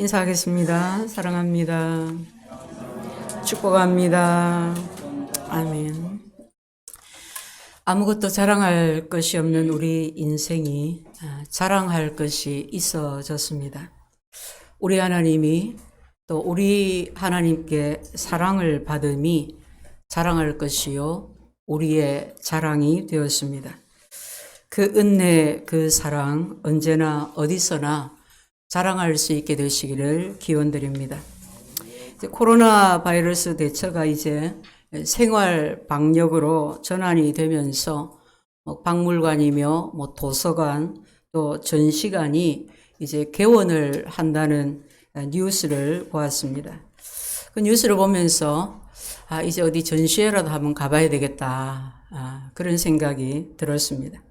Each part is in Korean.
인사하겠습니다. 사랑합니다. 축복합니다. 아멘. 아무것도 자랑할 것이 없는 우리 인생이 자랑할 것이 있어졌습니다. 우리 하나님이 또 우리 하나님께 사랑을 받음이 자랑할 것이요 우리의 자랑이 되었습니다. 그 은혜, 그 사랑 언제나 어디서나 자랑할 수 있게 되시기를 기원드립니다. 코로나 바이러스 대처가 이제 생활 방역으로 전환이 되면서 박물관이며 도서관 또 전시관이 이제 개원을 한다는 뉴스를 보았습니다. 그 뉴스를 보면서 이제 어디 전시회라도 한번 가봐야 되겠다. 그런 생각이 들었습니다.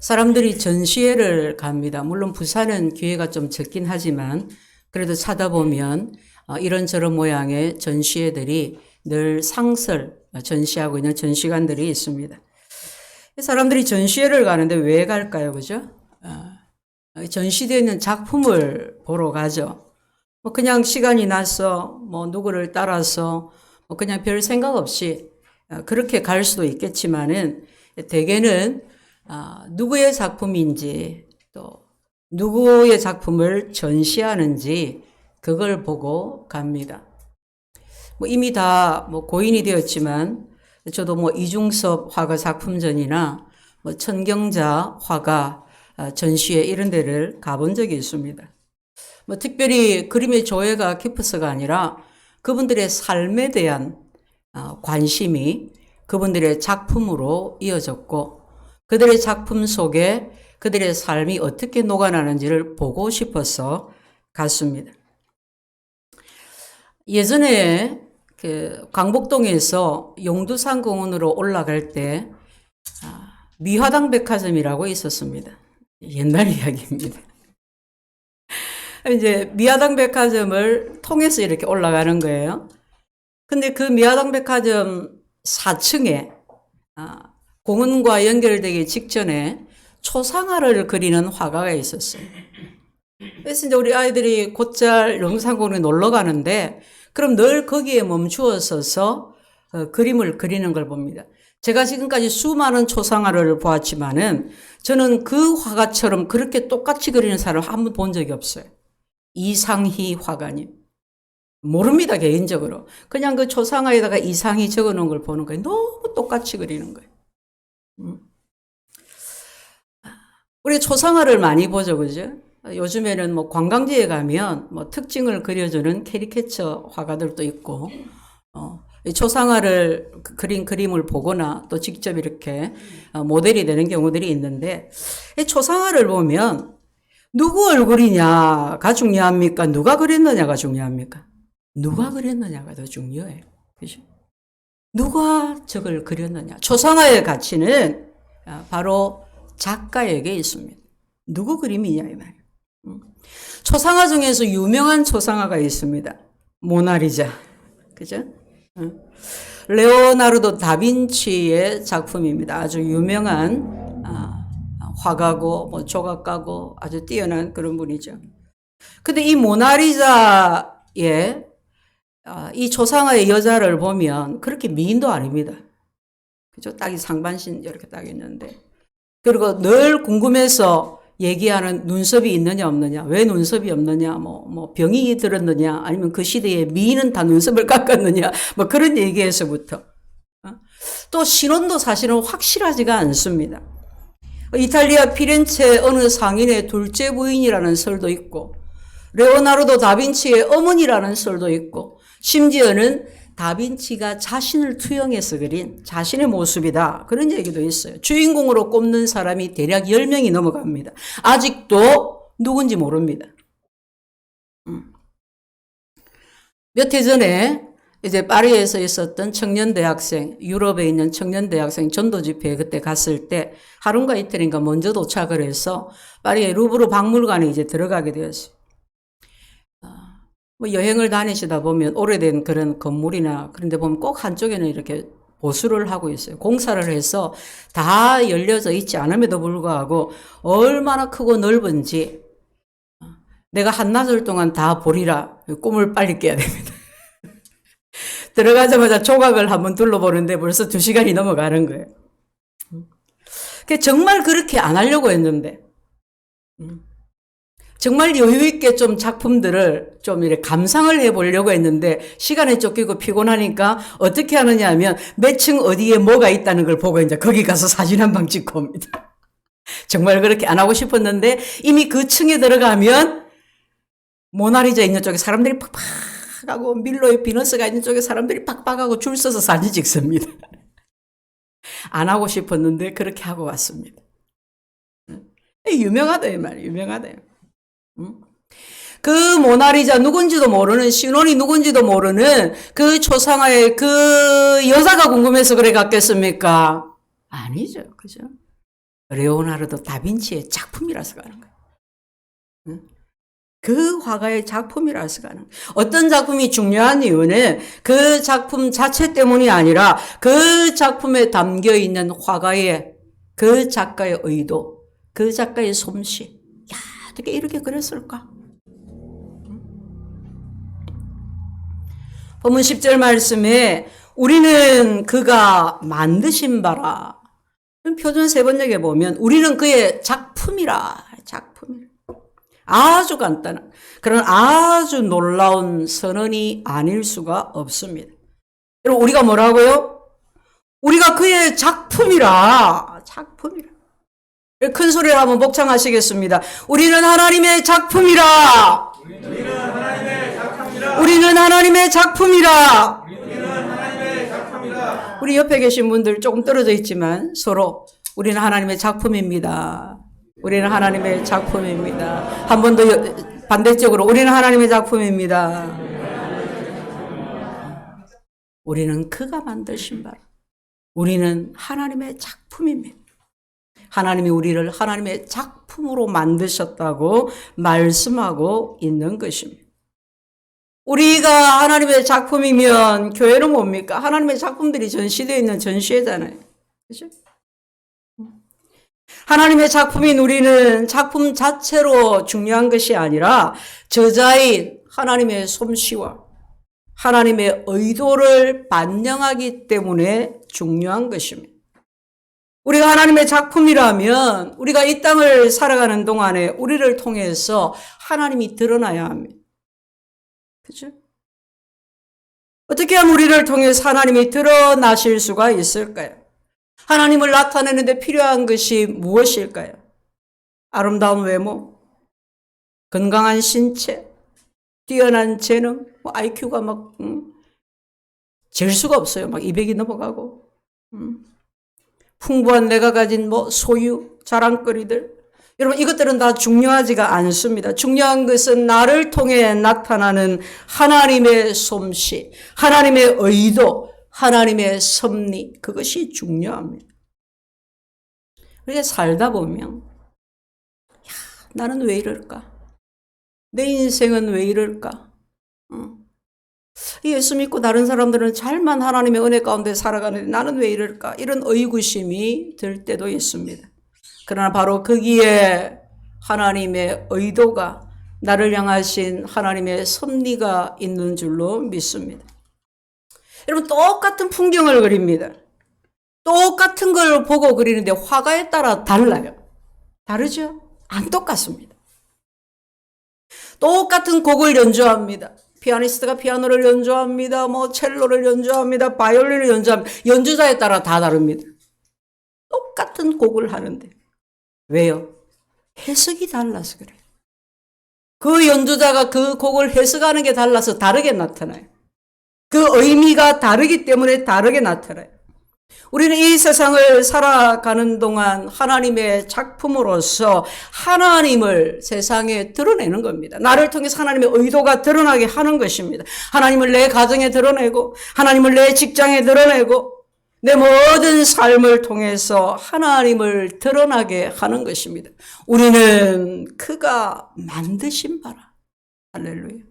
사람들이 전시회를 갑니다. 물론 부산은 기회가 좀 적긴 하지만 그래도 찾아보면 이런저런 모양의 전시회들이 늘 상설 전시하고 있는 전시관들이 있습니다. 사람들이 전시회를 가는데 왜 갈까요? 그죠? 전시되어 있는 작품을 보러 가죠. 그냥 시간이 나서 누구를 따라서 그냥 별 생각 없이 그렇게 갈 수도 있겠지만은 대개는 누구의 작품인지 또 누구의 작품을 전시하는지 그걸 보고 갑니다. 이미 다 고인이 되었지만 저도 이중섭 화가 작품전이나 천경자 화가 전시회 이런 데를 가본 적이 있습니다. 특별히 그림의 조예가 깊어서가 아니라 그분들의 삶에 대한 관심이 그분들의 작품으로 이어졌고 그들의 작품 속에 그들의 삶이 어떻게 녹아나는지를 보고 싶어서 갔습니다. 예전에 광복동에서 용두산 공원으로 올라갈 때 미화당 백화점이라고 있었습니다. 옛날 이야기입니다. 이제 미화당 백화점을 통해서 이렇게 올라가는 거예요. 근데 그 미화당 백화점 4층에 공원과 연결되기 직전에 초상화를 그리는 화가가 있었어요. 그래서 이제 우리 아이들이 곧잘 용두산공원에 놀러 가는데 그럼 늘 거기에 멈추어 서서 그림을 그리는 걸 봅니다. 제가 지금까지 수많은 초상화를 보았지만은 저는 그 화가처럼 그렇게 똑같이 그리는 사람을 한 번 본 적이 없어요. 이상희 화가님. 모릅니다, 개인적으로. 그냥 그 초상화에다가 이상희 적어 놓은 걸 보는 거예요. 너무 똑같이 그리는 거예요. 우리 초상화를 많이 보죠, 그죠? 요즘에는 관광지에 가면 특징을 그려주는 캐리케처 화가들도 있고, 초상화를 그린 그림을 보거나 또 직접 이렇게 모델이 되는 경우들이 있는데, 이 초상화를 보면 누구 얼굴이냐가 중요합니까? 누가 그렸느냐가 중요합니까? 누가 그렸느냐가 더 중요해요. 그죠? 누가 저걸 그렸느냐. 초상화의 가치는 바로 작가에게 있습니다. 누구 그림이냐 이 말이에요. 초상화 중에서 유명한 초상화가 있습니다. 모나리자. 그죠? 레오나르도 다빈치의 작품입니다. 아주 유명한 화가고 조각가고 아주 뛰어난 그런 분이죠. 근데 이 모나리자의 이 초상화의 여자를 보면 그렇게 미인도 아닙니다. 그죠? 딱이 상반신 이렇게 딱 있는데. 그리고 늘 궁금해서 얘기하는 눈썹이 있느냐 없느냐, 왜 눈썹이 없느냐, 병이 들었느냐, 아니면 그 시대에 미인은 다 눈썹을 깎았느냐, 그런 얘기에서부터. 또 신원도 사실은 확실하지가 않습니다. 이탈리아 피렌체 어느 상인의 둘째 부인이라는 설도 있고, 레오나르도 다빈치의 어머니라는 설도 있고, 심지어는 다빈치가 자신을 투영해서 그린 자신의 모습이다. 그런 얘기도 있어요. 주인공으로 꼽는 사람이 대략 10명이 넘어갑니다. 아직도 누군지 모릅니다. 몇 해 전에 이제 파리에서 있었던 청년대학생, 유럽에 있는 청년대학생 전도 집회에 그때 갔을 때 하루인가 이틀인가 먼저 도착을 해서 파리의 루브르 박물관에 이제 들어가게 되었어요. 여행을 다니시다 보면 오래된 그런 건물이나 그런 데 보면 꼭 한쪽에는 이렇게 보수를 하고 있어요. 공사를 해서 다 열려져 있지 않음에도 불구하고 얼마나 크고 넓은지 내가 한나절 동안 다 보리라. 꿈을 빨리 깨야 됩니다. 들어가자마자 조각을 한번 둘러보는데 벌써 2시간이 넘어가는 거예요. 정말 그렇게 안 하려고 했는데, 정말 여유있게 좀 작품들을 좀 이렇게 감상을 해보려고 했는데, 시간에 쫓기고 피곤하니까 어떻게 하느냐 하면, 몇 층 어디에 뭐가 있다는 걸 보고 이제 거기 가서 사진 한 방 찍고 옵니다. 정말 그렇게 안 하고 싶었는데, 이미 그 층에 들어가면, 모나리자 있는 쪽에 사람들이 팍팍 하고, 밀로의 비너스가 있는 쪽에 사람들이 팍팍 하고 줄 서서 사진 찍습니다. 안 하고 싶었는데, 그렇게 하고 왔습니다. 유명하다, 이 말, 유명하다. 그 모나리자 누군지도 모르는, 신혼이 누군지도 모르는 그 초상화의 그 여자가 궁금해서 그래 갔겠습니까? 아니죠. 그죠? 레오나르도 다빈치의 작품이라서 가는 거예요. 그 화가의 작품이라서 가는 거예요. 어떤 작품이 중요한 이유는 그 작품 자체 때문이 아니라 그 작품에 담겨 있는 화가의, 그 작가의 의도, 그 작가의 솜씨. 야, 어떻게 이렇게 그렸을까? 본문 10절 말씀에 우리는 그가 만드신 바라. 표준 3번역에 보면 우리는 그의 작품이라. 작품이라. 아주 간단한 그런 아주 놀라운 선언이 아닐 수가 없습니다. 여러분, 우리가 뭐라고요? 우리가 그의 작품이라. 작품이라. 큰 소리로 한번 복창하시겠습니다. 우리는 하나님의 작품이라. 우리는 하나님의 작품이라. 우리는 하나님의 작품이라. 우리는 하나님의 작품이라. 우리 옆에 계신 분들 조금 떨어져 있지만 서로 우리는 하나님의 작품입니다. 우리는 하나님의 작품입니다. 한 번 더 반대쪽으로 우리는 하나님의 작품입니다. 우리는 그가 만드신 바라. 우리는 하나님의 작품입니다. 하나님이 우리를 하나님의 작품으로 만드셨다고 말씀하고 있는 것입니다. 우리가 하나님의 작품이면 교회는 뭡니까? 하나님의 작품들이 전시되어 있는 전시회잖아요. 그렇죠? 하나님의 작품인 우리는 작품 자체로 중요한 것이 아니라 저자인 하나님의 솜씨와 하나님의 의도를 반영하기 때문에 중요한 것입니다. 우리가 하나님의 작품이라면 우리가 이 땅을 살아가는 동안에 우리를 통해서 하나님이 드러나야 합니다. 그죠? 어떻게 하면 우리를 통해서 하나님이 드러나실 수가 있을까요? 하나님을 나타내는데 필요한 것이 무엇일까요? 아름다운 외모, 건강한 신체, 뛰어난 재능, IQ가 막 잴 수가 없어요. 막 200이 넘어가고 풍부한 내가 가진 소유, 자랑거리들. 여러분, 이것들은 다 중요하지가 않습니다. 중요한 것은 나를 통해 나타나는 하나님의 솜씨, 하나님의 의도, 하나님의 섭리, 그것이 중요합니다. 그렇게 살다 보면 나는 왜 이럴까? 내 인생은 왜 이럴까? 예수 믿고 다른 사람들은 잘만 하나님의 은혜 가운데 살아가는데 나는 왜 이럴까? 이런 의구심이 들 때도 있습니다. 그러나 바로 거기에 하나님의 의도가, 나를 향하신 하나님의 섭리가 있는 줄로 믿습니다. 여러분, 똑같은 풍경을 그립니다. 똑같은 걸 보고 그리는데 화가에 따라 달라요. 다르죠? 안 똑같습니다. 똑같은 곡을 연주합니다. 피아니스트가 피아노를 연주합니다. 첼로를 연주합니다. 바이올린을 연주합니다. 연주자에 따라 다 다릅니다. 똑같은 곡을 하는데. 왜요? 해석이 달라서 그래요. 그 연주자가 그 곡을 해석하는 게 달라서 다르게 나타나요. 그 의미가 다르기 때문에 다르게 나타나요. 우리는 이 세상을 살아가는 동안 하나님의 작품으로서 하나님을 세상에 드러내는 겁니다. 나를 통해서 하나님의 의도가 드러나게 하는 것입니다. 하나님을 내 가정에 드러내고, 하나님을 내 직장에 드러내고, 내 모든 삶을 통해서 하나님을 드러나게 하는 것입니다. 우리는 그가 만드신 바라. 할렐루야.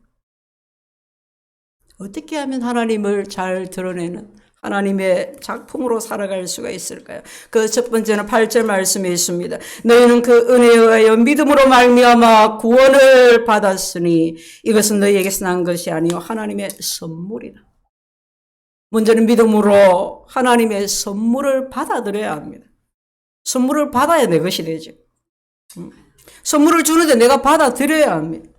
어떻게 하면 하나님을 잘 드러내는, 하나님의 작품으로 살아갈 수가 있을까요? 그 첫 번째는 8절 말씀에 있습니다. 너희는 그 은혜에 의하여 믿음으로 말미암아 구원을 받았으니 이것은 너희에게서 난 것이 아니요 하나님의 선물이다. 먼저는 믿음으로 하나님의 선물을 받아들여야 합니다. 선물을 받아야 내 것이 되죠. 선물을 주는데 내가 받아들여야 합니다.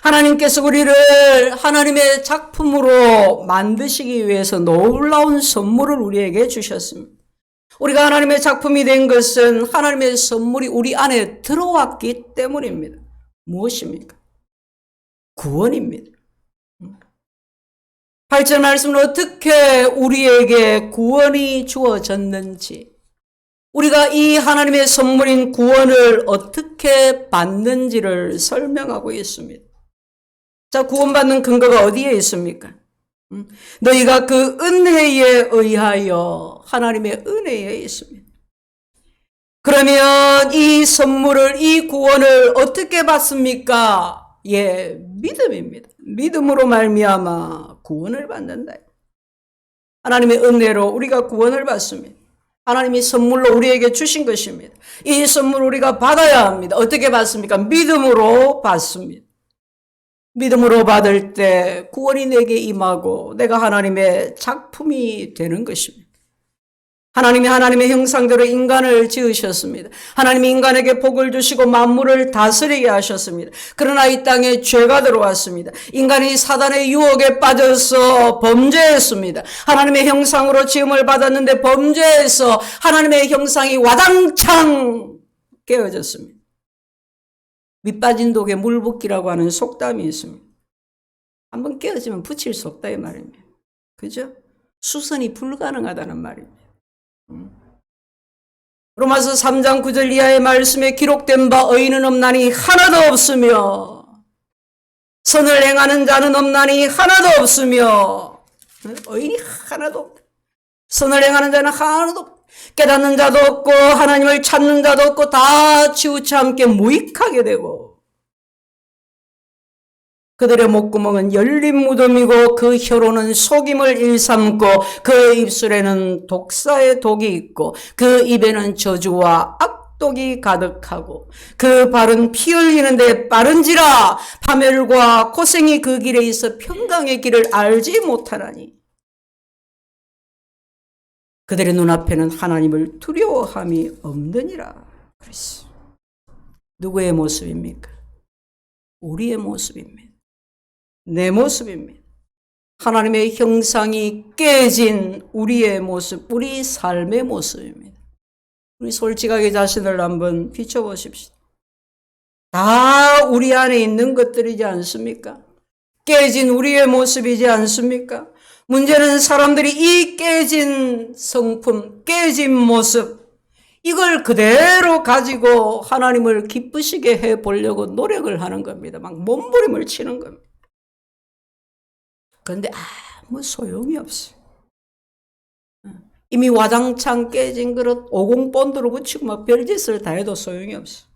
하나님께서 우리를 하나님의 작품으로 만드시기 위해서 놀라운 선물을 우리에게 주셨습니다. 우리가 하나님의 작품이 된 것은 하나님의 선물이 우리 안에 들어왔기 때문입니다. 무엇입니까? 구원입니다. 8절 말씀은 어떻게 우리에게 구원이 주어졌는지, 우리가 이 하나님의 선물인 구원을 어떻게 받는지를 설명하고 있습니다. 자, 구원받는 근거가 어디에 있습니까? 너희가 그 은혜에 의하여 하나님의 은혜에 있습니다. 그러면 이 선물을, 이 구원을 어떻게 받습니까? 예, 믿음입니다. 믿음으로 말미암아 구원을 받는다. 하나님의 은혜로 우리가 구원을 받습니다. 하나님이 선물로 우리에게 주신 것입니다. 이 선물을 우리가 받아야 합니다. 어떻게 받습니까? 믿음으로 받습니다. 믿음으로 받을 때 구원이 내게 임하고 내가 하나님의 작품이 되는 것입니다. 하나님이 하나님의 형상대로 인간을 지으셨습니다. 하나님이 인간에게 복을 주시고 만물을 다스리게 하셨습니다. 그러나 이 땅에 죄가 들어왔습니다. 인간이 사단의 유혹에 빠져서 범죄했습니다. 하나님의 형상으로 지음을 받았는데 범죄해서 하나님의 형상이 와장창 깨어졌습니다. 밑빠진 독에 물 붓기라고 하는 속담이 있습니다. 한번 깨어지면 붙일 수 없다 이 말입니다. 그죠? 수선이 불가능하다는 말입니다. 로마서 3장 9절 이하의 말씀에 기록된 바 의인은 없나니 하나도 없으며 선을 행하는 자는 없나니 하나도 없으며 의인이 하나도 없다. 선을 행하는 자는 하나도 없다. 깨닫는 자도 없고 하나님을 찾는 자도 없고 다 치우쳐 함께 무익하게 되고 그들의 목구멍은 열린 무덤이고 그 혀로는 속임을 일삼고 그 입술에는 독사의 독이 있고 그 입에는 저주와 악독이 가득하고 그 발은 피 흘리는데 빠른지라 파멸과 고생이 그 길에 있어 평강의 길을 알지 못하나니 그들의 눈앞에는 하나님을 두려워함이 없느니라. 그랬어. 누구의 모습입니까? 우리의 모습입니다. 내 모습입니다. 하나님의 형상이 깨진 우리의 모습, 우리 삶의 모습입니다. 우리 솔직하게 자신을 한번 비춰보십시오. 다 우리 안에 있는 것들이지 않습니까? 깨진 우리의 모습이지 않습니까? 문제는 사람들이 이 깨진 성품, 깨진 모습, 이걸 그대로 가지고 하나님을 기쁘시게 해보려고 노력을 하는 겁니다. 막 몸부림을 치는 겁니다. 그런데 아무 소용이 없어요. 이미 와장창 깨진 그릇 50본드로 붙이고 막 별짓을 다 해도 소용이 없어요.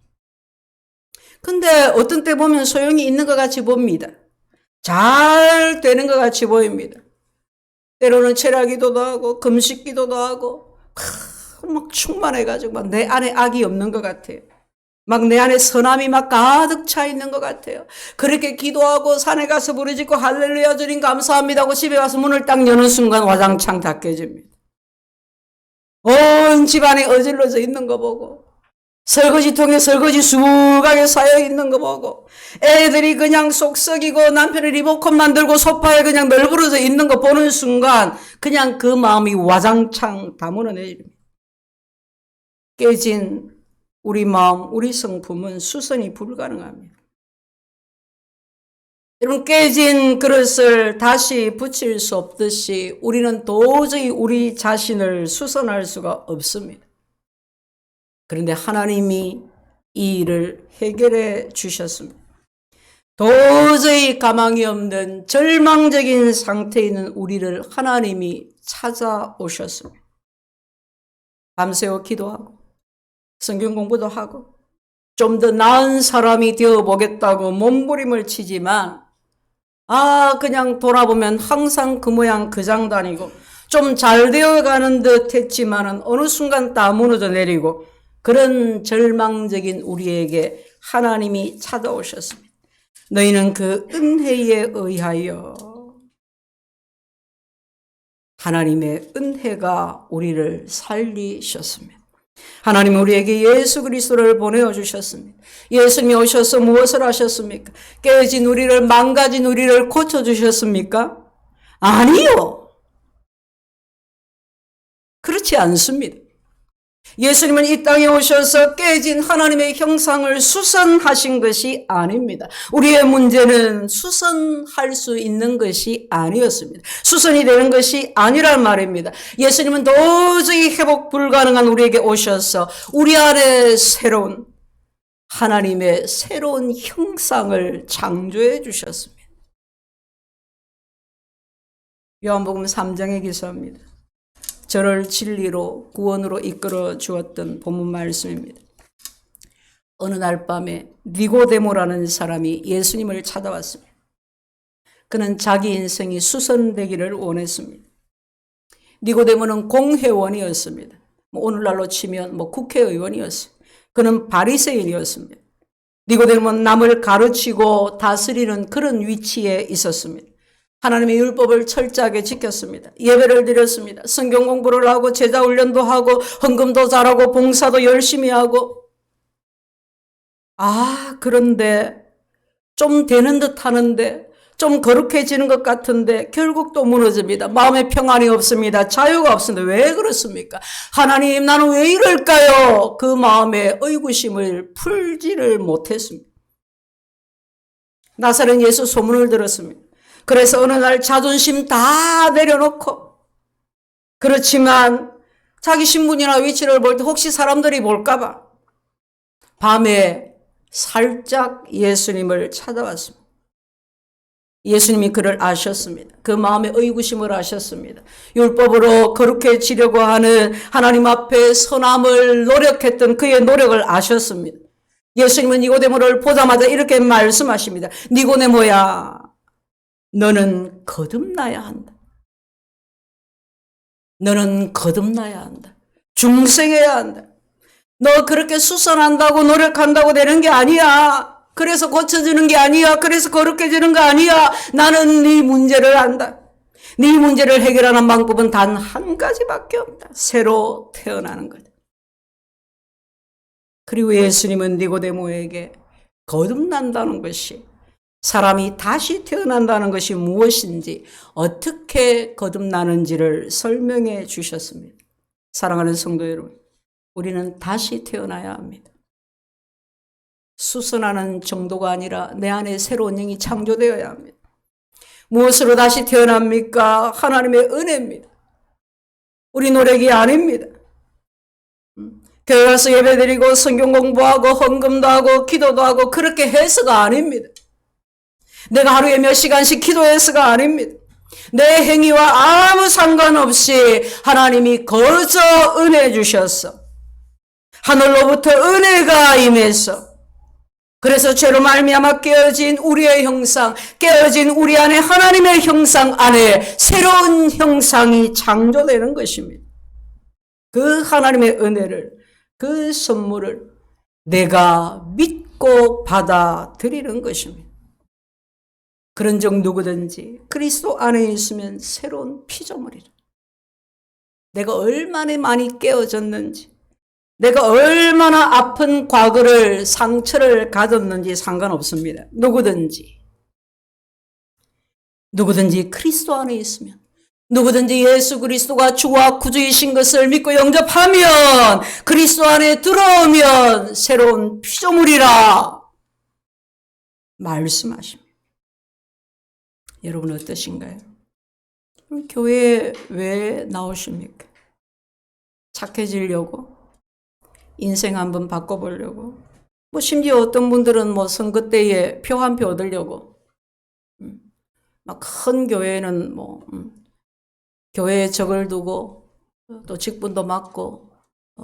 근데 어떤 때 보면 소용이 있는 것 같이 봅니다. 잘 되는 것 같이 보입니다. 때로는 철야기도도 하고 금식기도도 하고 막 충만해가지고 막 내 안에 악이 없는 것 같아요. 막 내 안에 선함이 막 가득 차 있는 것 같아요. 그렇게 기도하고 산에 가서 부르짖고 할렐루야 주님 감사합니다 하고 집에 와서 문을 딱 여는 순간 와장창 다 깨집니다. 온 집안에 어질러져 있는 거 보고 설거지통에 설거지 수북하게 쌓여 있는 거 보고 애들이 그냥 속 썩이고 남편이 리모컨 만들고 소파에 그냥 널브러져 있는 거 보는 순간 그냥 그 마음이 와장창 다 무너내립니다. 깨진 우리 마음, 우리 성품은 수선이 불가능합니다. 여러분, 깨진 그릇을 다시 붙일 수 없듯이 우리는 도저히 우리 자신을 수선할 수가 없습니다. 그런데 하나님이 이 일을 해결해 주셨습니다. 도저히 가망이 없는 절망적인 상태에 있는 우리를 하나님이 찾아오셨습니다. 밤새워 기도하고 성경 공부도 하고 좀 더 나은 사람이 되어보겠다고 몸부림을 치지만 그냥 돌아보면 항상 그 모양 그 장 다니고 좀 잘 되어가는 듯 했지만은 어느 순간 다 무너져 내리고 그런 절망적인 우리에게 하나님이 찾아오셨습니다. 너희는 그 은혜에 의하여 하나님의 은혜가 우리를 살리셨습니다. 하나님 우리에게 예수 그리스도를 보내어 주셨습니다. 예수님이 오셔서 무엇을 하셨습니까? 깨진 우리를, 망가진 우리를 고쳐주셨습니까? 아니요. 그렇지 않습니다. 예수님은 이 땅에 오셔서 깨진 하나님의 형상을 수선하신 것이 아닙니다. 우리의 문제는 수선할 수 있는 것이 아니었습니다. 수선이 되는 것이 아니란 말입니다. 예수님은 도저히 회복 불가능한 우리에게 오셔서 우리 안에 새로운 하나님의 새로운 형상을 창조해 주셨습니다. 요한복음 3장의 기사입니다. 저를 진리로 구원으로 이끌어 주었던 본문 말씀입니다. 어느 날 밤에 니고데모라는 사람이 예수님을 찾아왔습니다. 그는 자기 인생이 수선되기를 원했습니다. 니고데모는 공회원이었습니다. 오늘날로 치면 국회의원이었어요. 그는 바리새인이었습니다. 니고데모는 남을 가르치고 다스리는 그런 위치에 있었습니다. 하나님의 율법을 철저하게 지켰습니다. 예배를 드렸습니다. 성경 공부를 하고 제자 훈련도 하고 헌금도 잘하고 봉사도 열심히 하고 그런데 좀 되는 듯 하는데 좀 거룩해지는 것 같은데 결국 또 무너집니다. 마음에 평안이 없습니다. 자유가 없습니다. 왜 그렇습니까? 하나님 나는 왜 이럴까요? 그 마음의 의구심을 풀지를 못했습니다. 나사렛 예수 소문을 들었습니다. 그래서 어느 날 자존심 다 내려놓고 그렇지만 자기 신분이나 위치를 볼 때 혹시 사람들이 볼까 봐 밤에 살짝 예수님을 찾아왔습니다. 예수님이 그를 아셨습니다. 그 마음의 의구심을 아셨습니다. 율법으로 거룩해지려고 하는 하나님 앞에 선함을 노력했던 그의 노력을 아셨습니다. 예수님은 니고데모를 보자마자 이렇게 말씀하십니다. 니고데모야, 너는 거듭나야 한다. 너는 거듭나야 한다. 중생해야 한다. 너 그렇게 수선한다고 노력한다고 되는 게 아니야. 그래서 고쳐지는 게 아니야. 그래서 거룩해지는 거 아니야. 나는 네 문제를 안다. 네 문제를 해결하는 방법은 단 한 가지밖에 없다. 새로 태어나는 거다. 그리고 예수님은 니고데모에게 거듭난다는 것이 사람이 다시 태어난다는 것이 무엇인지 어떻게 거듭나는지를 설명해 주셨습니다. 사랑하는 성도 여러분, 우리는 다시 태어나야 합니다. 수선하는 정도가 아니라 내 안에 새로운 영이 창조되어야 합니다. 무엇으로 다시 태어납니까? 하나님의 은혜입니다. 우리 노력이 아닙니다. 교회 가서 예배드리고 성경 공부하고 헌금도 하고 기도도 하고 그렇게 해서가 아닙니다. 내가 하루에 몇 시간씩 기도해서가 아닙니다. 내 행위와 아무 상관없이 하나님이 거저 은혜 주셨어. 하늘로부터 은혜가 임해서 그래서 죄로 말미암아 깨어진 우리의 형상, 깨어진 우리 안에 하나님의 형상 안에 새로운 형상이 창조되는 것입니다. 그 하나님의 은혜를, 그 선물을 내가 믿고 받아들이는 것입니다. 그런 적 누구든지 그리스도 안에 있으면 새로운 피조물이라. 내가 얼마나 많이 깨어졌는지, 내가 얼마나 아픈 과거를, 상처를 가졌는지 상관없습니다. 누구든지 그리스도 안에 있으면, 누구든지 예수 그리스도가 주와 구주이신 것을 믿고 영접하면, 그리스도 안에 들어오면 새로운 피조물이라 말씀하십니다. 여러분 어떠신가요? 교회에 왜 나오십니까? 착해지려고? 인생 한번 바꿔보려고? 심지어 어떤 분들은 선거 때에 표 한 표 얻으려고. 막 큰 교회는 교회에 적을 두고 또 직분도 맡고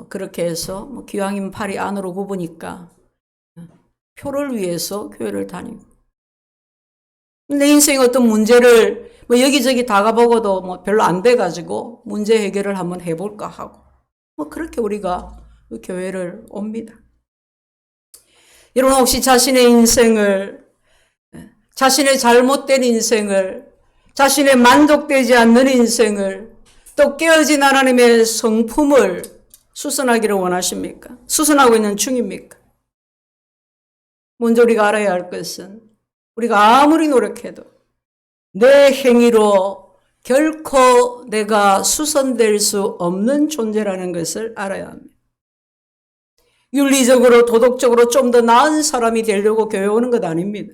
그렇게 해서 기왕이면 팔이 안으로 굽으니까 표를 위해서 교회를 다니고. 내 인생의 어떤 문제를 뭐 여기저기 다 가보고도 뭐 별로 안 돼가지고 문제 해결을 한번 해볼까 하고 뭐 그렇게 우리가 교회를 옵니다. 여러분 혹시 자신의 인생을, 자신의 잘못된 인생을, 자신의 만족되지 않는 인생을, 또 깨어진 하나님의 성품을 수선하기를 원하십니까? 수선하고 있는 중입니까? 먼저 우리가 알아야 할 것은 우리가 아무리 노력해도 내 행위로 결코 내가 수선될 수 없는 존재라는 것을 알아야 합니다. 윤리적으로 도덕적으로 좀 더 나은 사람이 되려고 교회 오는 것 아닙니다.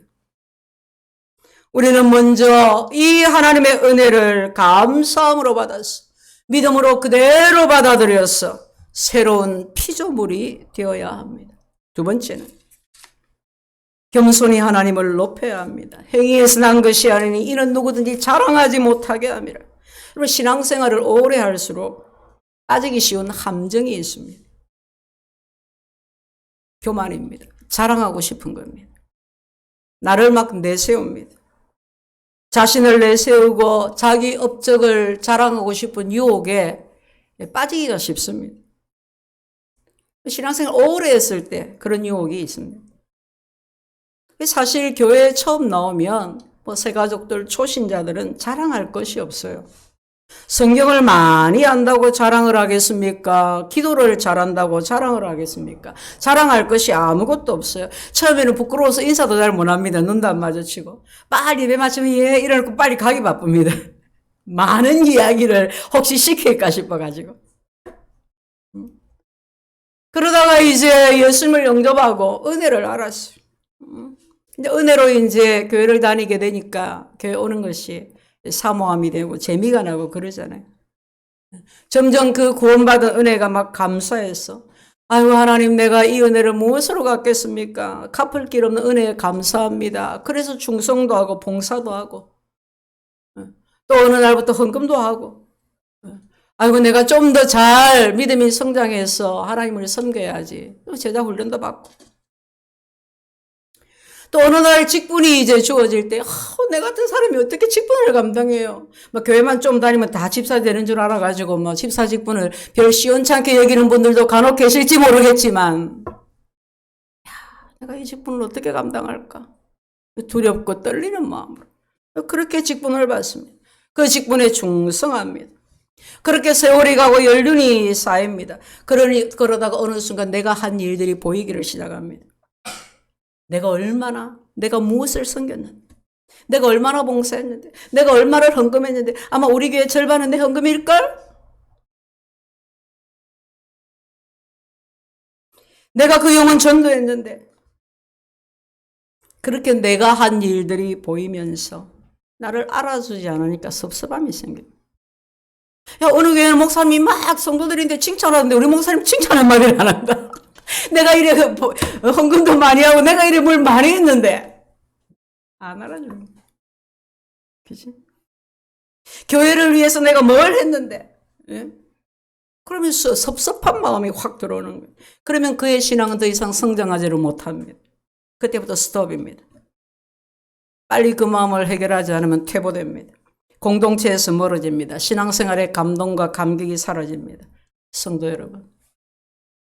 우리는 먼저 이 하나님의 은혜를 감사함으로 받아서 믿음으로 그대로 받아들여서 새로운 피조물이 되어야 합니다. 두 번째는 겸손히 하나님을 높여야 합니다. 행위에서 난 것이 아니니 이는 누구든지 자랑하지 못하게 함이라. 여러분 신앙생활을 오래 할수록 빠지기 쉬운 함정이 있습니다. 교만입니다. 자랑하고 싶은 겁니다. 나를 막 내세웁니다. 자신을 내세우고 자기 업적을 자랑하고 싶은 유혹에 빠지기가 쉽습니다. 신앙생활 오래 했을 때 그런 유혹이 있습니다. 사실 교회에 처음 나오면 뭐 새가족들 초신자들은 자랑할 것이 없어요. 성경을 많이 안다고 자랑을 하겠습니까? 기도를 잘한다고 자랑을 하겠습니까? 자랑할 것이 아무것도 없어요. 처음에는 부끄러워서 인사도 잘 못합니다. 눈도 안 마주치고. 빨리 예배 마치면 예 이러고 빨리 가기 바쁩니다. 많은 이야기를 혹시 시킬까 싶어가지고. 그러다가 이제 예수님을 영접하고 은혜를 알았어요. 이제 은혜로 이제 교회를 다니게 되니까 교회 오는 것이 사모함이 되고 재미가 나고 그러잖아요. 점점 그 구원받은 은혜가 막 감사해서 아이고 하나님 내가 이 은혜를 무엇으로 갚겠습니까? 갚을 길 없는 은혜에 감사합니다. 그래서 충성도 하고 봉사도 하고 또 어느 날부터 헌금도 하고 아이고 내가 좀 더 잘 믿음이 성장해서 하나님을 섬겨야지. 제자 훈련도 받고 또 어느 날 직분이 이제 주어질 때 내 같은 사람이 어떻게 직분을 감당해요. 막 교회만 좀 다니면 다 집사 되는 줄 알아가지고 뭐 집사 직분을 별 시원찮게 여기는 분들도 간혹 계실지 모르겠지만 내가 이 직분을 어떻게 감당할까. 두렵고 떨리는 마음으로 그렇게 직분을 받습니다. 그 직분에 충성합니다. 그렇게 세월이 가고 연륜이 쌓입니다. 그러다가 어느 순간 내가 한 일들이 보이기를 시작합니다. 내가 무엇을 섬겼는데, 내가 얼마나 봉사했는데, 내가 얼마나 헌금했는데, 아마 우리 교회 절반은 내 헌금일걸? 내가 그 영혼 전도했는데, 그렇게 내가 한 일들이 보이면서 나를 알아주지 않으니까 섭섭함이 생깁니다. 야, 어느 교회는 목사님이 막 성도들인데 칭찬하는데 우리 목사님 칭찬 한마디를 안 한다. 내가 이래 헌금도 많이 하고 내가 이래 뭘 많이 했는데 안 알아주는 거야. 그치? 교회를 위해서 내가 뭘 했는데 예? 그러면서 섭섭한 마음이 확 들어오는 거예요. 그러면 그의 신앙은 더 이상 성장하지를 못합니다. 그때부터 스톱입니다. 빨리 그 마음을 해결하지 않으면 퇴보됩니다. 공동체에서 멀어집니다. 신앙생활의 감동과 감격이 사라집니다. 성도 여러분,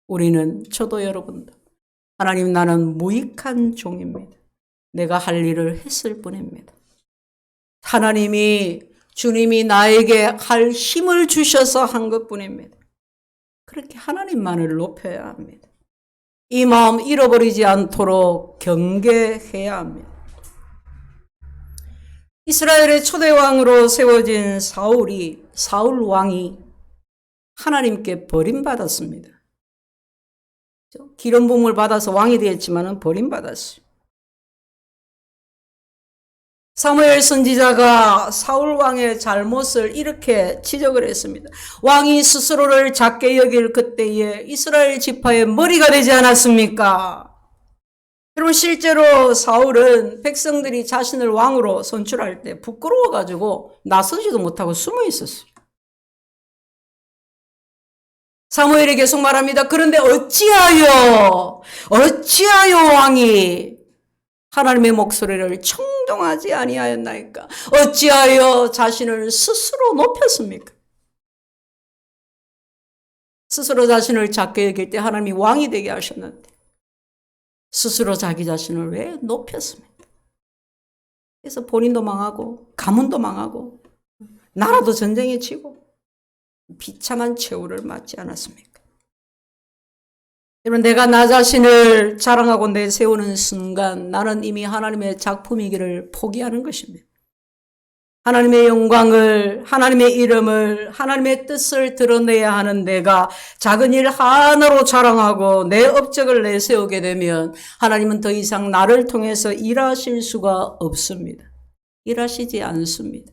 우리는 저도 여러분도 하나님 나는 무익한 종입니다. 내가 할 일을 했을 뿐입니다. 주님이 나에게 할 힘을 주셔서 한 것뿐입니다. 그렇게 하나님만을 높여야 합니다. 이 마음 잃어버리지 않도록 경계해야 합니다. 이스라엘의 초대왕으로 세워진 사울 왕이 하나님께 버림받았습니다. 기름 부음을 받아서 왕이 되었지만 버림받았어요. 사무엘 선지자가 사울 왕의 잘못을 이렇게 지적을 했습니다. 왕이 스스로를 작게 여길 그때에 이스라엘 지파의 머리가 되지 않았습니까? 여러분 실제로 사울은 백성들이 자신을 왕으로 선출할 때 부끄러워가지고 나서지도 못하고 숨어 있었어요. 사무엘이 계속 말합니다. 그런데 어찌하여 왕이 하나님의 목소리를 청종하지 아니하였나이까? 어찌하여 자신을 스스로 높였습니까? 스스로 자신을 작게 여길 때 하나님이 왕이 되게 하셨는데 스스로 자기 자신을 왜 높였습니까? 그래서 본인도 망하고 가문도 망하고 나라도 전쟁에 치고 비참한 최후를 맞지 않았습니까? 여러분, 내가 나 자신을 자랑하고 내세우는 순간 나는 이미 하나님의 작품이기를 포기하는 것입니다. 하나님의 영광을, 하나님의 이름을, 하나님의 뜻을 드러내야 하는 내가 작은 일 하나로 자랑하고 내 업적을 내세우게 되면 하나님은 더 이상 나를 통해서 일하실 수가 없습니다. 일하시지 않습니다.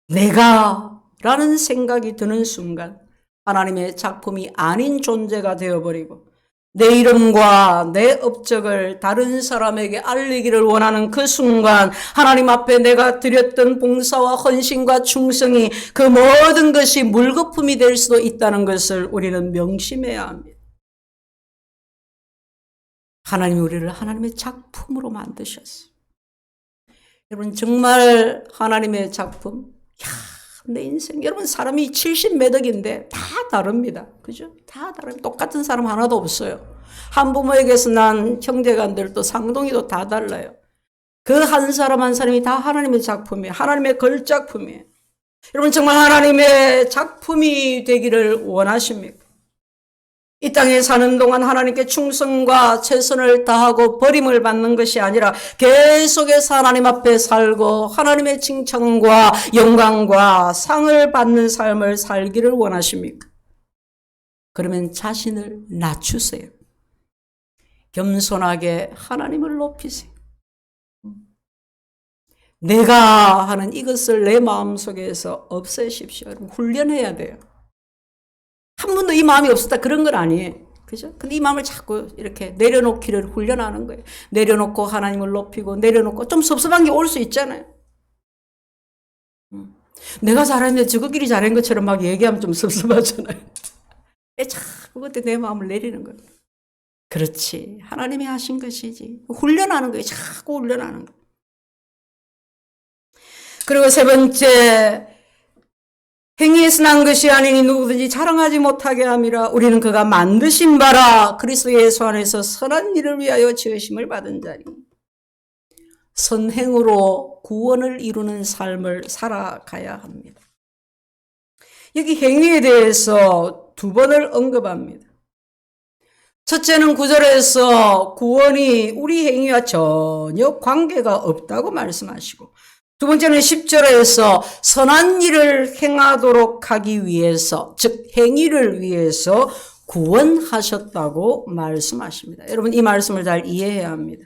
내가라는 생각이 드는 순간 하나님의 작품이 아닌 존재가 되어버리고 내 이름과 내 업적을 다른 사람에게 알리기를 원하는 그 순간 하나님 앞에 내가 드렸던 봉사와 헌신과 충성이 그 모든 것이 물거품이 될 수도 있다는 것을 우리는 명심해야 합니다. 하나님이 우리를 하나님의 작품으로 만드셨어요. 여러분, 정말 하나님의 작품, 내 인생, 여러분, 사람이 70몇 억인데 다 다릅니다. 그죠? 다 다릅니다. 똑같은 사람 하나도 없어요. 한 부모에게서 난 형제간들도 상동이도 다 달라요. 그 한 사람 한 사람이 다 하나님의 작품이에요. 하나님의 걸작품이에요. 여러분, 정말 하나님의 작품이 되기를 원하십니까? 이 땅에 사는 동안 하나님께 충성과 최선을 다하고 버림을 받는 것이 아니라 계속해서 하나님 앞에 살고 하나님의 칭찬과 영광과 상을 받는 삶을 살기를 원하십니까? 그러면 자신을 낮추세요. 겸손하게 하나님을 높이세요. 내가 하는 이것을 내 마음속에서 없애십시오. 훈련해야 돼요. 한 번도 이 마음이 없었다 그런 건 아니에요. 그죠? 근데 이 마음을 자꾸 이렇게 내려놓기를 훈련하는 거예요. 내려놓고 하나님을 높이고 내려놓고 좀 섭섭한 게 올 수 있잖아요. 내가 잘했는데 저거끼리 잘한 것처럼 막 얘기하면 좀 섭섭하잖아요. 자꾸 그때 내 마음을 내리는 거예요. 그렇지. 하나님이 하신 것이지. 훈련하는 거예요. 자꾸 훈련하는 거예요. 그리고 세 번째, 행위에서 난 것이 아니니 누구든지 자랑하지 못하게 함이라. 우리는 그가 만드신 바라 그리스도 예수 안에서 선한 일을 위하여 지으심을 받은 자니 선행으로 구원을 이루는 삶을 살아가야 합니다. 여기 행위에 대해서 두 번을 언급합니다. 첫째는 9절에서 구원이 우리 행위와 전혀 관계가 없다고 말씀하시고, 두 번째는 10절에서 선한 일을 행하도록 하기 위해서, 즉 행위를 위해서 구원하셨다고 말씀하십니다. 여러분, 이 말씀을 잘 이해해야 합니다.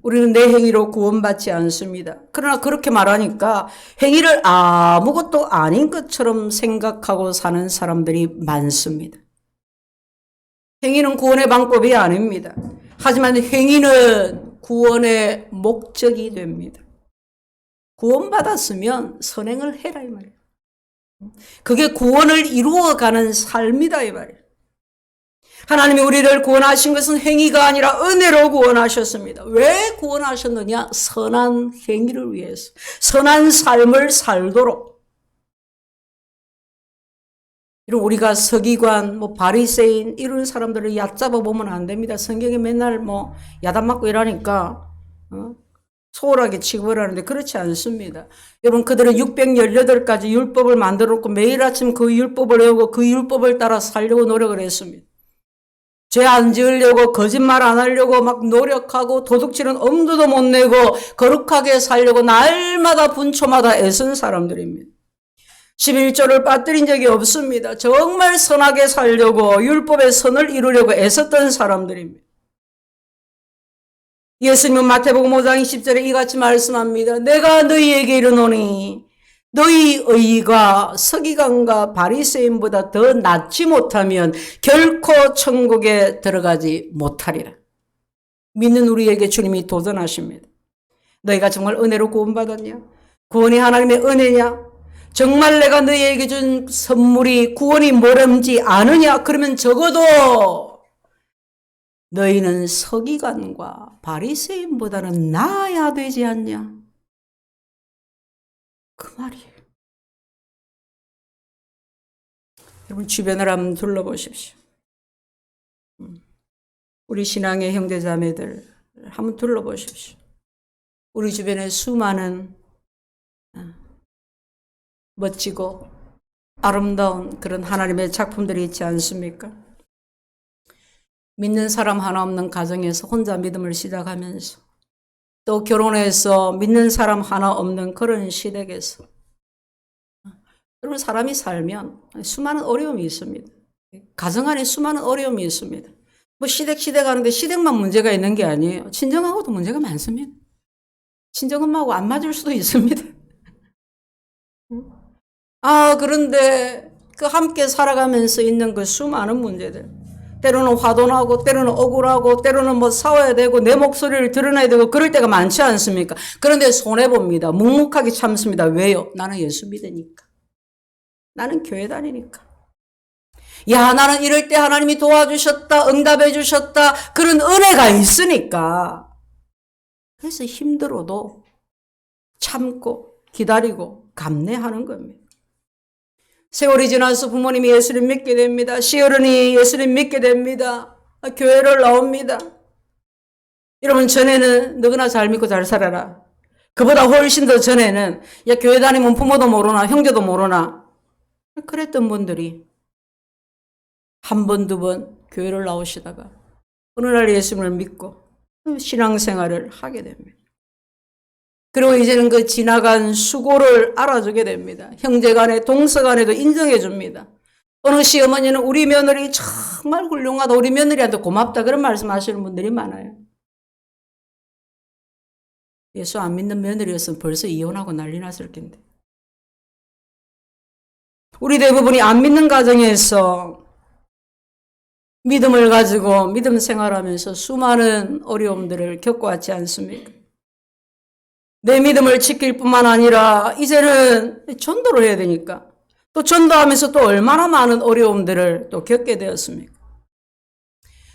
우리는 내 행위로 구원받지 않습니다. 그러나 그렇게 말하니까 행위를 아무것도 아닌 것처럼 생각하고 사는 사람들이 많습니다. 행위는 구원의 방법이 아닙니다. 하지만 행위는 구원의 목적이 됩니다. 구원받았으면 선행을 해라 이 말이에요. 그게 구원을 이루어가는 삶이다 이 말이에요. 하나님이 우리를 구원하신 것은 행위가 아니라 은혜로 구원하셨습니다. 왜 구원하셨느냐? 선한 행위를 위해서, 선한 삶을 살도록. 이런 우리가 서기관, 바리새인 이런 사람들을 얕잡아 보면 안 됩니다. 성경에 맨날 야단 맞고 이러니까 소홀하게 취급을 하는데 그렇지 않습니다. 여러분, 그들은 618가지 율법을 만들어 놓고 매일 아침 그 율법을 외우고 그 율법을 따라 살려고 노력을 했습니다. 죄 안 지으려고, 거짓말 안 하려고 막 노력하고, 도둑질은 엄두도 못 내고 거룩하게 살려고 날마다 분초마다 애쓴 사람들입니다. 11조를 빠뜨린 적이 없습니다. 정말 선하게 살려고, 율법의 선을 이루려고 애썼던 사람들입니다. 예수님은 마태복음 5장 20절에 이같이 말씀합니다. 내가 너희에게 이르노니 너희 의가 서기관과 바리새인보다 더 낫지 못하면 결코 천국에 들어가지 못하리라. 믿는 우리에게 주님이 도전하십니다. 너희가 정말 은혜로 구원받았냐? 구원이 하나님의 은혜냐? 정말 내가 너희에게 준 선물이 구원이 뭐든지 아느냐? 그러면 적어도 너희는 서기관과 바리새인보다는 나아야 되지 않냐? 그 말이에요. 여러분 주변을 한번 둘러보십시오. 우리 신앙의 형제자매들 한번 둘러보십시오. 우리 주변에 수많은 멋지고 아름다운 그런 하나님의 작품들이 있지 않습니까? 믿는 사람 하나 없는 가정에서 혼자 믿음을 시작하면서 또 결혼해서 믿는 사람 하나 없는 그런 시댁에서 여러분 사람이 살면 수많은 어려움이 있습니다. 가정 안에 수많은 어려움이 있습니다. 뭐 시댁 하는데 시댁만 문제가 있는 게 아니에요. 친정하고도 문제가 많습니다. 친정엄마하고 안 맞을 수도 있습니다. 그런데 그 함께 살아가면서 있는 그 수많은 문제들. 때로는 화도 나고, 때로는 억울하고, 때로는 뭐 싸워야 되고, 내 목소리를 드러내야 되고, 그럴 때가 많지 않습니까? 그런데 손해봅니다. 묵묵하게 참습니다. 왜요? 나는 예수 믿으니까. 나는 교회 다니니까. 야, 나는 이럴 때 하나님이 도와주셨다, 응답해 주셨다, 그런 은혜가 있으니까. 그래서 힘들어도 참고, 기다리고, 감내하는 겁니다. 세월이 지나서 부모님이 예수님 믿게 됩니다. 시어른이 예수님 믿게 됩니다. 교회를 나옵니다. 여러분 전에는 너그나 잘 믿고 잘 살아라. 그보다 훨씬 더 전에는 야 교회 다니면 부모도 모르나 형제도 모르나 그랬던 분들이 한 번, 두 번 교회를 나오시다가 어느 날 예수님을 믿고 신앙생활을 하게 됩니다. 그리고 이제는 그 지나간 수고를 알아주게 됩니다. 형제간에 동서간에도 인정해 줍니다. 어느 시어머니는 우리 며느리 정말 훌륭하다. 우리 며느리한테 고맙다. 그런 말씀하시는 분들이 많아요. 예수 안 믿는 며느리였으면 벌써 이혼하고 난리 났을 텐데. 우리 대부분이 안 믿는 가정에서 믿음을 가지고 믿음 생활하면서 수많은 어려움들을 겪어왔지 않습니까? 내 믿음을 지킬 뿐만 아니라 이제는 전도를 해야 되니까 또 전도하면서 또 얼마나 많은 어려움들을 또 겪게 되었습니까?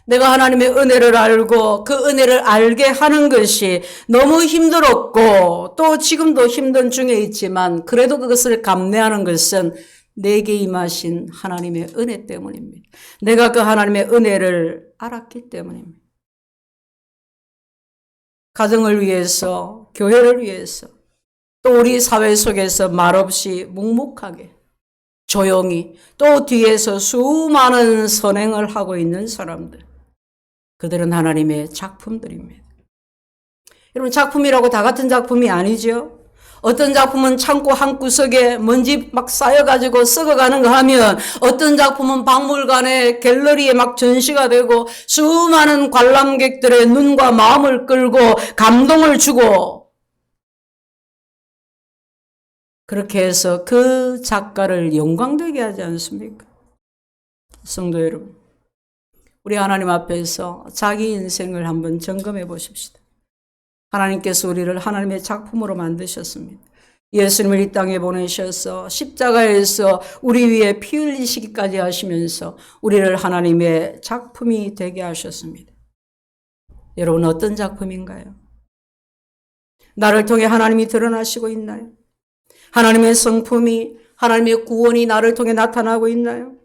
내가 하나님의 은혜를 알고 그 은혜를 알게 하는 것이 너무 힘들었고 또 지금도 힘든 중에 있지만 그래도 그것을 감내하는 것은 내게 임하신 하나님의 은혜 때문입니다. 내가 그 하나님의 은혜를 알았기 때문입니다. 가정을 위해서, 교회를 위해서, 또 우리 사회 속에서 말없이 묵묵하게, 조용히, 또 뒤에서 수많은 선행을 하고 있는 사람들. 그들은 하나님의 작품들입니다. 여러분, 작품이라고 다 같은 작품이 아니죠? 어떤 작품은 창고 한 구석에 먼지 막 쌓여가지고 썩어가는 거 하면 어떤 작품은 박물관에 갤러리에 막 전시가 되고 수많은 관람객들의 눈과 마음을 끌고 감동을 주고 그렇게 해서 그 작가를 영광되게 하지 않습니까? 성도 여러분, 우리 하나님 앞에서 자기 인생을 한번 점검해 보십시다. 하나님께서 우리를 하나님의 작품으로 만드셨습니다. 예수님을 이 땅에 보내셔서 십자가에서 우리 위에 피 흘리시기까지 하시면서 우리를 하나님의 작품이 되게 하셨습니다. 여러분 어떤 작품인가요? 나를 통해 하나님이 드러나시고 있나요? 하나님의 성품이, 하나님의 구원이 나를 통해 나타나고 있나요?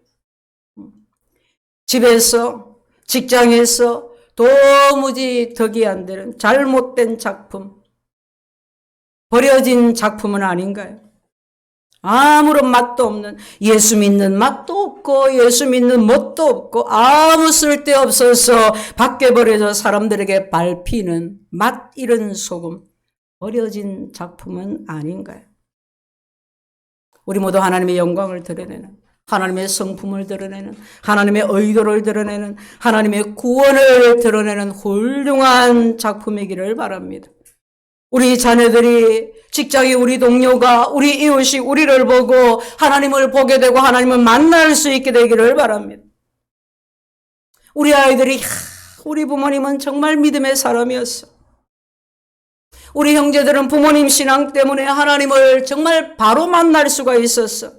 집에서, 직장에서 도무지 덕이 안 되는 잘못된 작품, 버려진 작품은 아닌가요? 아무런 맛도 없는, 예수 믿는 맛도 없고 예수 믿는 멋도 없고 아무 쓸데없어서 밖에 버려져 사람들에게 밟히는 맛 잃은 소금, 버려진 작품은 아닌가요? 우리 모두 하나님의 영광을 드러내는, 하나님의 성품을 드러내는, 하나님의 의도를 드러내는, 하나님의 구원을 드러내는 훌륭한 작품이기를 바랍니다. 우리 자녀들이, 직장의 우리 동료가, 우리 이웃이 우리를 보고 하나님을 보게 되고 하나님을 만날 수 있게 되기를 바랍니다. 우리 아이들이 우리 부모님은 정말 믿음의 사람이었어. 우리 형제들은 부모님 신앙 때문에 하나님을 정말 바로 만날 수가 있었어.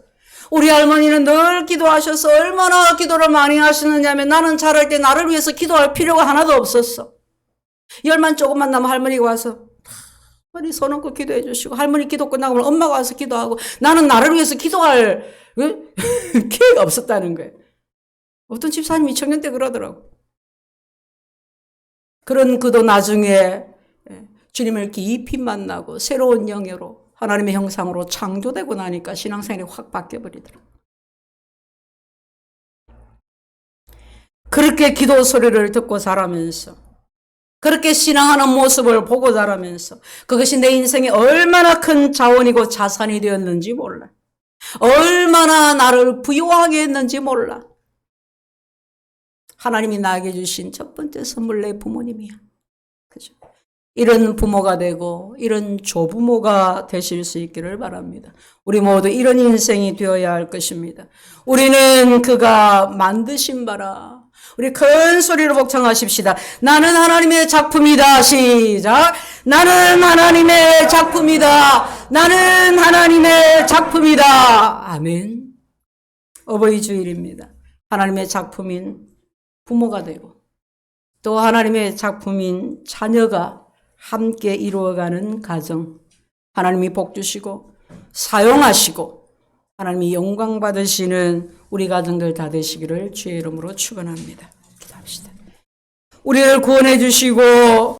우리 할머니는 늘 기도하셔서 얼마나 기도를 많이 하시느냐면 나는 자랄 때 나를 위해서 기도할 필요가 하나도 없었어. 열만 조금만 나면 할머니가 와서 할머니 손 얹고 기도해 주시고 할머니 기도 끝나고 엄마가 와서 기도하고 나는 나를 위해서 기도할 기회가 없었다는 거예요. 어떤 집사님이 청년 때 그러더라고. 그런 그도 나중에 주님을 깊이 만나고 새로운 영예로 하나님의 형상으로 창조되고 나니까 신앙생활이 확 바뀌어버리더라고. 그렇게 기도 소리를 듣고 자라면서 그렇게 신앙하는 모습을 보고 자라면서 그것이 내 인생에 얼마나 큰 자원이고 자산이 되었는지 몰라. 얼마나 나를 부유하게 했는지 몰라. 하나님이 나에게 주신 첫 번째 선물 내 부모님이야. 그죠? 이런 부모가 되고 이런 조부모가 되실 수 있기를 바랍니다. 우리 모두 이런 인생이 되어야 할 것입니다. 우리는 그가 만드신 바라. 우리 큰 소리로 복창하십시다. 나는 하나님의 작품이다. 시작. 나는 하나님의 작품이다. 나는 하나님의 작품이다. 아멘. 어버이 주일입니다. 하나님의 작품인 부모가 되고 또 하나님의 작품인 자녀가 함께 이루어가는 가정, 하나님이 복 주시고 사용하시고 하나님이 영광 받으시는 우리 가정들 다 되시기를 주의 이름으로 축원합니다. 기도합시다. 우리를 구원해 주시고